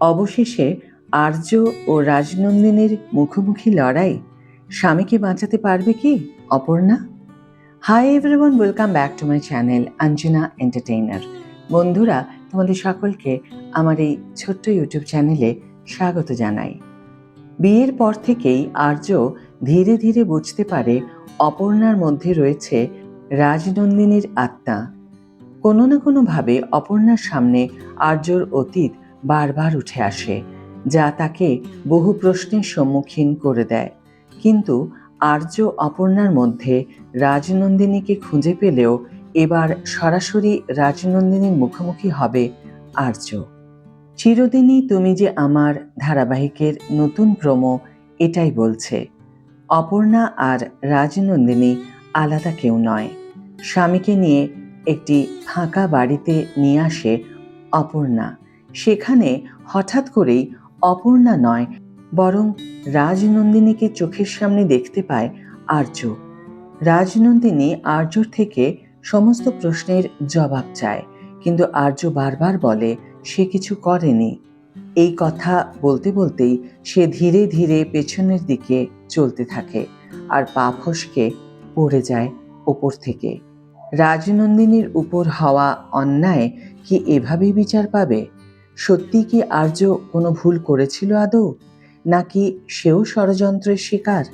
অবশেষে আর্য ও রাজনন্দিনীর মুখোমুখি লড়াই। স্বামীকে বাঁচাতে পারবে কি Aparna? Hi everyone, welcome back to my channel Anjana entertainer. বন্ধুরা, তোমাদের সকলকে আমার এই ছোট্ট ইউটিউব চ্যানেলে স্বাগত জানাই। বিয়ের পর থেকেই আর্য ধীরে ধীরে বুঝতে পারে অপর্ণার মধ্যে রয়েছে রাজনন্দিনীর আত্মা। কোনো না কোনোভাবে অপর্ণার সামনে আর্যর অতীত বারবার উঠে আসে, যা তাকে বহু প্রশ্নের সম্মুখীন করে দেয়। কিন্তু আর্য অপর্ণার মধ্যে রাজনন্দিনীকে খুঁজে পেলেও এবার সরাসরি রাজনন্দিনীর মুখোমুখি হবে আর্য। চিরদিনই তুমি যে আমার ধারাবাহিকের নতুন প্রোমো এটাই বলছে, অপর্ণা আর রাজনন্দিনী আলাদা কেউ নয়। স্বামীকে নিয়ে একটি ফাঁকা বাড়িতে নিয়ে আসে অপর্ণা। সেখানে হঠাৎ করেই অপর্ণা নয়, বরং রাজনন্দিনীকে চোখের সামনে দেখতে পায় আর্য। রাজনন্দিনী আর্যর থেকে সমস্ত প্রশ্নের জবাব চায়, কিন্তু আর্য বারবার বলে সে কিছু করেনি। এই কথা বলতে বলতেই সে ধীরে ধীরে পেছনের দিকে চলতে থাকে আর পা ফসকে পড়ে যায় ওপর থেকে। রাজনন্দিনীর উপর হওয়া অন্যায় কি এভাবেই বিচার পাবে? সত্যি কি আর্য কোনো ভুল করেছিল আদৌ, নাকি সেও ষড়যন্ত্রের শিকার?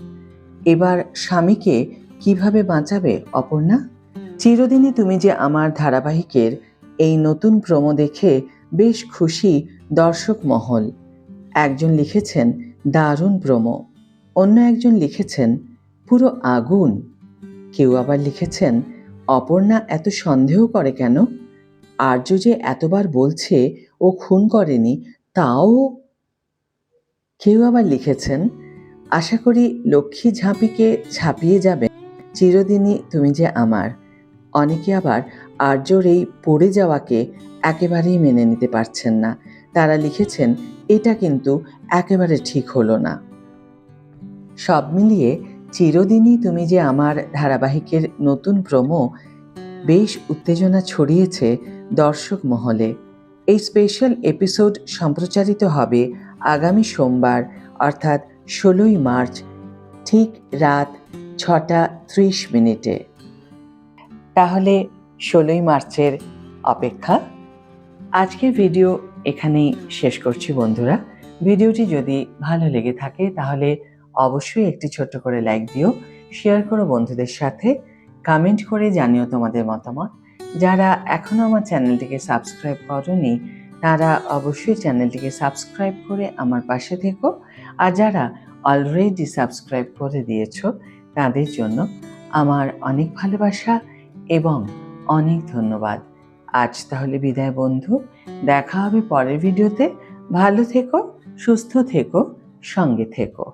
এবার স্বামীকে কিভাবে বাঁচাবে অপর্ণা? চিরদিনই তুমি যে আমার ধারাবাহিকের এই নতুন প্রোমো দেখে বেশ খুশি দর্শক মহল। একজন লিখেছেন দারুণ প্রোমো, অন্য একজন লিখেছেন পুরো আগুন, কেউ আবার লিখেছেন অপর্ণা এত সন্দেহ করে কেন? আর্য যে এতবার বলছে ও খুন করেনি তাও। কেউ আবার লিখেছেন আশা করি লক্ষ্মী ঝাঁপিকে ঝাঁপিয়ে যাবেন চিরদিনই তুমি যে আমার। অনেকে আবার আর্যর এই পড়ে যাওয়াকে একেবারেই মেনে নিতে পারছেন না। তারা লিখেছেন এটা কিন্তু একেবারে ঠিক হলো না। সব মিলিয়ে চিরদিনই তুমি যে আমার ধারাবাহিকের নতুন প্রোমো বেশ উত্তেজনা ছড়িয়েছে দর্শক মহলে। এই স্পেশাল এপিসোড সম্প্রচারিত হবে আগামী সোমবার, অর্থাৎ 16ই মার্চ, ঠিক রাত 6:30। তাহলে 16ই মার্চের অপেক্ষা। আজকের ভিডিও এখানেই শেষ করছি বন্ধুরা। ভিডিওটি যদি ভালো লেগে থাকে তাহলে অবশ্যই একটি ছোট্ট করে লাইক দিও, শেয়ার করো বন্ধুদের সাথে, কমেন্ট করে জানিও তোমাদের মতামত। যারা এখনও আমার চ্যানেলটিকে সাবস্ক্রাইব করোনি তারা অবশ্যই চ্যানেলটিকে সাবস্ক্রাইব করে আমার পাশে থেকো, আর যারা অলরেডি সাবস্ক্রাইব করে দিয়েছো তাদের জন্য আমার অনেক ভালোবাসা এবং অনেক ধন্যবাদ। আজ তাহলে বিদায় বন্ধু, দেখা হবে পরের ভিডিওতে। ভালো থেকো, সুস্থ থেকো, সঙ্গে থেকো।